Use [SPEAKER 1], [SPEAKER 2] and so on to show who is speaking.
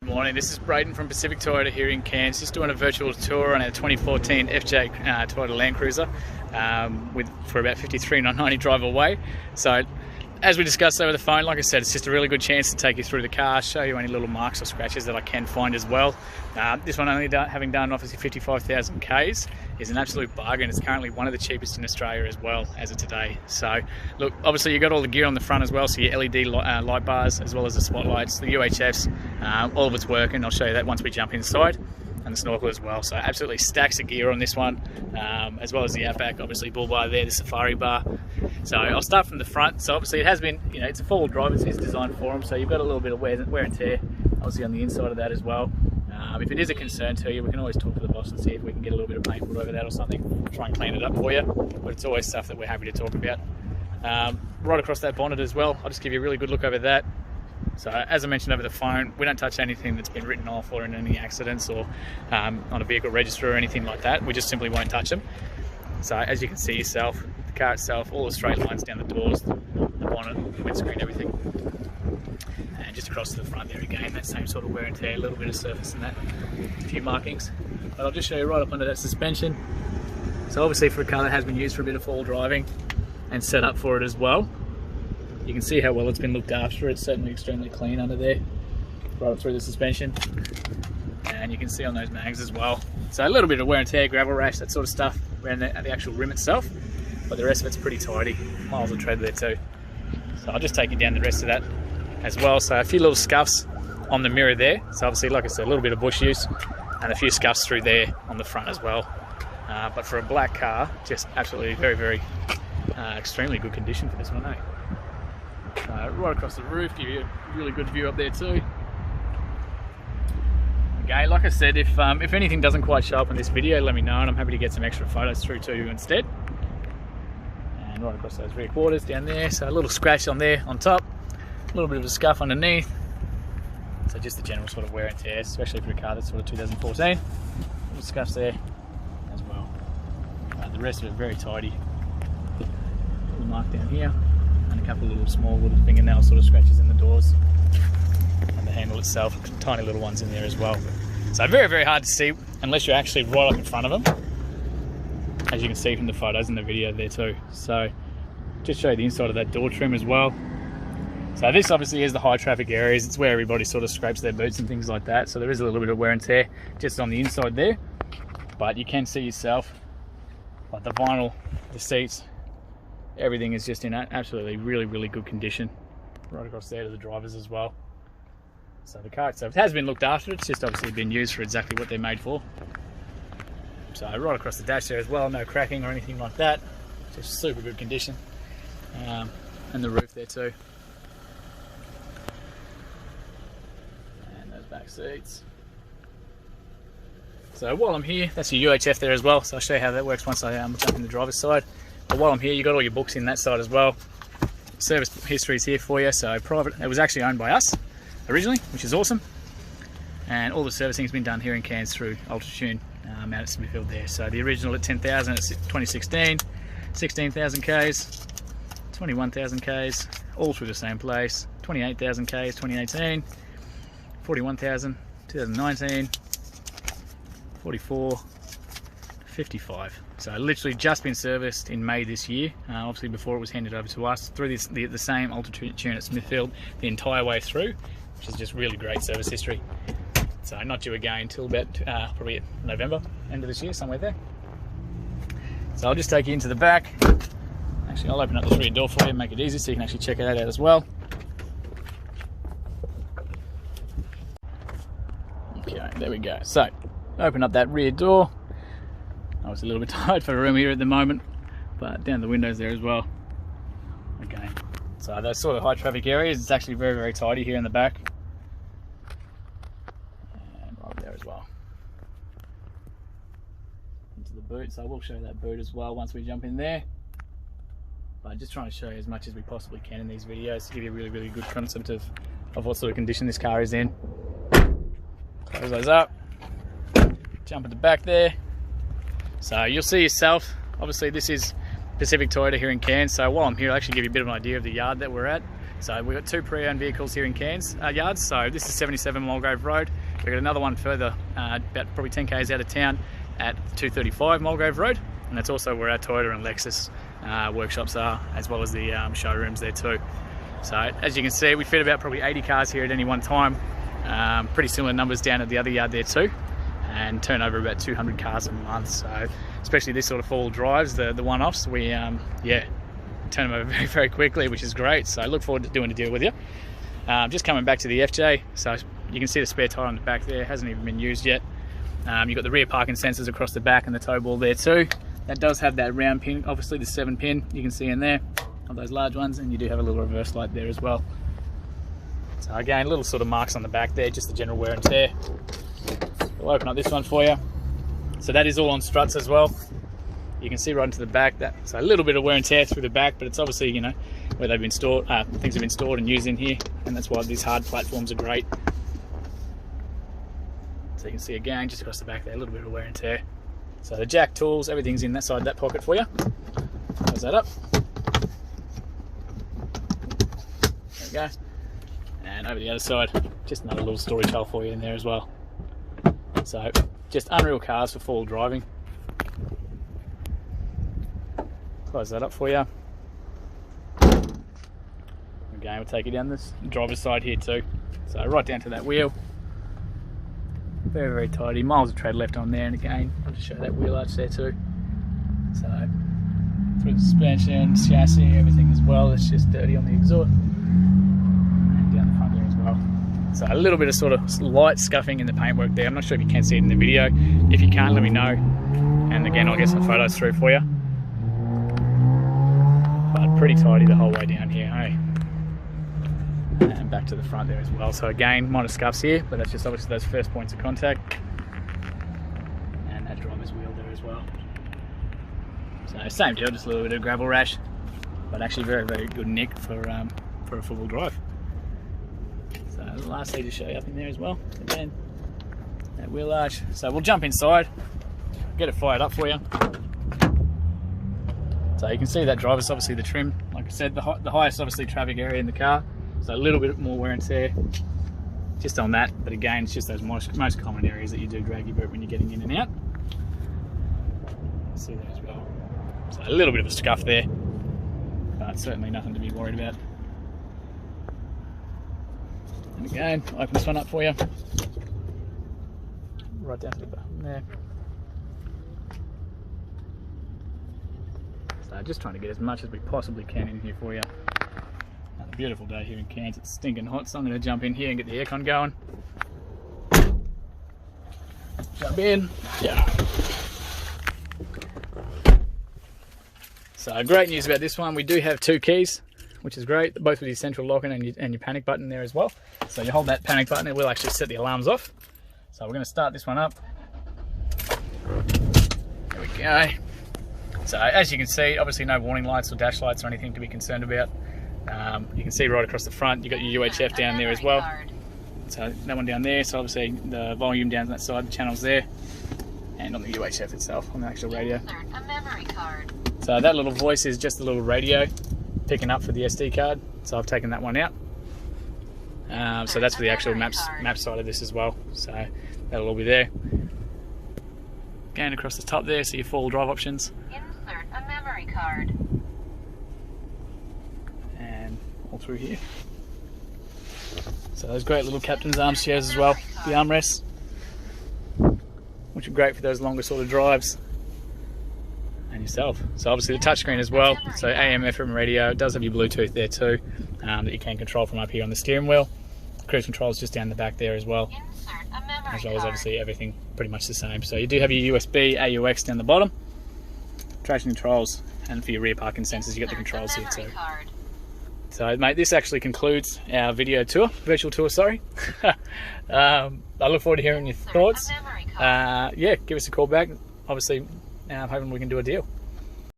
[SPEAKER 1] Good morning, this is Braden from Pacific Toyota here in Cairns, just doing a virtual tour on our 2014 FJ Toyota Land Cruiser for about 53,990 drive away. So as we discussed over the phone, like I said, it's just a really good chance to take you through the car, show you any little marks or scratches that I can find as well. This one only having done obviously 55,000 Ks is an absolute bargain. It's currently one of the cheapest in Australia as well as of today. So look, obviously you've got all the gear on the front as well, so your LED light bars as well as the spotlights, the UHFs, all of it's working. I'll show you that once we jump inside, and the snorkel as well. So absolutely stacks of gear on this one, as well as the Outback, obviously bull bar there, the Safari bar. So I'll start from the front. So obviously it has been, it's a four-wheel drive, it's designed for them, so you've got a little bit of wear and tear obviously on the inside of that as well. If it is a concern to you, we can always talk to the boss and see if we can get a little bit of paint put over that or something, try and clean it up for you, but it's always stuff that we're happy to talk about. Right across that bonnet as well, I'll just give you a really good look over that. So as I mentioned over the phone, we don't touch anything that's been written off or in any accidents or on a vehicle register or anything like that. We just simply won't touch them. So as you can see yourself, the car itself, all the straight lines down the doors, the bonnet, windscreen, everything. And just across to the front there again, that same sort of wear and tear, a little bit of surface and that, a few markings. But I'll just show you right up under that suspension. So obviously for a car that has been used for a bit of four-wheel driving and set up for it as well, you can see how well it's been looked after. It's certainly extremely clean under there, right up through the suspension. And you can see on those mags as well. So a little bit of wear and tear, gravel rash, that sort of stuff around the actual rim itself, but the rest of it's pretty tidy. Miles of tread there too. So I'll just take you down the rest of that as well. So a few little scuffs on the mirror there. So obviously, like I said, a little bit of bush use and a few scuffs through there on the front as well. But for a black car, just absolutely very, extremely good condition for this one, eh? Right across the roof, give you a really good view up there too. Okay, like I said, if anything doesn't quite show up in this video, let me know and I'm happy to get some extra photos through to you instead. And right across those rear quarters down there, so a little scratch on there on top, a little bit of a scuff underneath. So just the general sort of wear and tear, especially for a car that's sort of 2014. Little scuffs there as well. The rest of it very tidy. Little mark down here. And a couple of little little fingernail sort of scratches in the doors and the handle itself, tiny little ones in there as well. So very hard to see unless you're actually right up in front of them, as you can see from the photos and the video there too. So just show you the inside of that door trim as well. So this obviously is the high traffic areas. It's where everybody sort of scrapes their boots and things like that. So there is a little bit of wear and tear just on the inside there, but you can see yourself, like the vinyl, the seats, everything is just in absolutely really good condition. Right across there to the drivers as well. So the car itself has been looked after. It's just obviously been used for exactly what they're made for. So right across the dash there as well, no cracking or anything like that. Just super good condition. And the roof there too. And those back seats. So while I'm here, that's your UHF there as well. So I'll show you how that works once I jump in the driver's side. But while I'm here, you've got all your books in that side as well. Service history is here for you. So private, it was actually owned by us originally, which is awesome. And all the servicing has been done here in Cairns through Ultratune out at Smithfield there. So the original at 10,000 at 2016, 16,000 Ks, 21,000 Ks, all through the same place. 28,000 Ks, 2018, 41,000, 2019, 44, 55. So literally just been serviced in May this year, obviously before it was handed over to us through the same Ultratune at Smithfield the entire way through, which is just really great service history. So not due again until about probably November, end of this year, somewhere there. So I'll just take you into the back. Actually, I'll open up the rear door for you and make it easy so you can actually check it out as well. Okay, there we go. So open up that rear door. I was a little bit tight for a room here at the moment, but down the windows there as well. Okay, so those sort of high traffic areas, it's actually very tidy here in the back. And right there as well. Into the boot, so I will show you that boot as well once we jump in there. But just trying to show you as much as we possibly can in these videos to give you a really good concept of what sort of condition this car is in. Close those up, jump at the back there. So you'll see yourself, obviously this is Pacific Toyota here in Cairns, so while I'm here I'll actually give you a bit of an idea of the yard that we're at. So we've got 2 pre-owned vehicles here in Cairns yards. So this is 77 Mulgrave Road. We've got another one further, about probably 10 k's out of town at 235 Mulgrave Road. And that's also where our Toyota and Lexus workshops are, as well as the showrooms there too. So as you can see, we fit about probably 80 cars here at any one time. Pretty similar numbers down at the other yard there too. And turn over about 200 cars a month. So especially this sort of four-wheel drives, the one-offs, we turn them over very, very quickly, which is great. So I look forward to doing a deal with you. Just coming back to the FJ, so you can see the spare tyre on the back there, hasn't even been used yet. You've got the rear parking sensors across the back and the tow ball there too. That does have that round pin, obviously the 7 pin you can see in there, of those large ones, and you do have a little reverse light there as well. So again, little sort of marks on the back there, just the general wear and tear. We'll open up this one for you. So that is all on struts as well. You can see right into the back, so a little bit of wear and tear through the back, but it's obviously, you know, where they've been stored, things have been stored and used in here, and that's why these hard platforms are great. So you can see again, just across the back there, a little bit of wear and tear. So the jack, tools, everything's in that side of that pocket for you. Close that up. There we go. And over the other side, just another little storage hole for you in there as well. So just unreal cars for four-wheel driving. Close that up for you. Again, we'll take you down this driver's side here too. So right down to that wheel. Very, very tidy. Miles of tread left on there, and again, I'll just show that wheel arch there too. So through the suspension, chassis, everything as well. It's just dirty on the exhaust. And down the front there as well. So a little bit of sort of light scuffing in the paintwork there. I'm not sure if you can see it in the video. If you can't, let me know. And again, I'll get some photos through for you. But pretty tidy the whole way down here, hey? And back to the front there as well. So again, minor scuffs here, but that's just obviously those first points of contact. And that driver's wheel there as well. So same deal, just a little bit of gravel rash, but actually very, very good nick for a four-wheel drive. So lastly, to show you up in there as well, again, that wheel arch. So we'll jump inside, get it fired up for you. So you can see that driver's obviously the trim, like I said, the highest obviously traffic area in the car. So a little bit more wear and tear just on that, but again, it's just those most common areas that you do drag your boot when you're getting in and out. See that as well. So a little bit of a scuff there, but certainly nothing to be worried about. And again, I'll open this one up for you. Right down to the bottom there. So just trying to get as much as we possibly can in here for you. Another beautiful day here in Cairns. It's stinking hot, so I'm going to jump in here and get the aircon going. Jump in. Yeah. So great news about this one. We do have 2 keys, which is great. Both with your central locking and your panic button there as well. So you hold that panic button, it will actually set the alarms off. So we're going to start this one up. There we go. So as you can see, obviously no warning lights or dash lights or anything to be concerned about. You can see right across the front, you've got your UHF down there as well. So that one down there, so obviously the volume down that side, the channel's there. And on the UHF itself, on the actual radio. So that little voice is just a little radio picking up for the SD card. So I've taken that one out. So that's for the actual map side of this as well. So that'll all be there. Going across the top there, so your 4-wheel drive options.
[SPEAKER 2] Insert a memory card.
[SPEAKER 1] And all through here. So those great little captain's arms chairs as well, the armrests, which are great for those longer sort of drives. And yourself. So obviously the touchscreen as well. So AM, FM radio. It does have your Bluetooth there too, that you can control from up here on the steering wheel. Cruise control is just down the back there as well. As well as obviously everything pretty much the same. So you do have your USB, AUX down the bottom. Traction controls, and for your rear parking sensors you got the controls here too. So mate, this actually concludes our virtual tour, sorry. I look forward to hearing your thoughts. Yeah, give us a call back. Obviously, I'm hoping we can do a deal.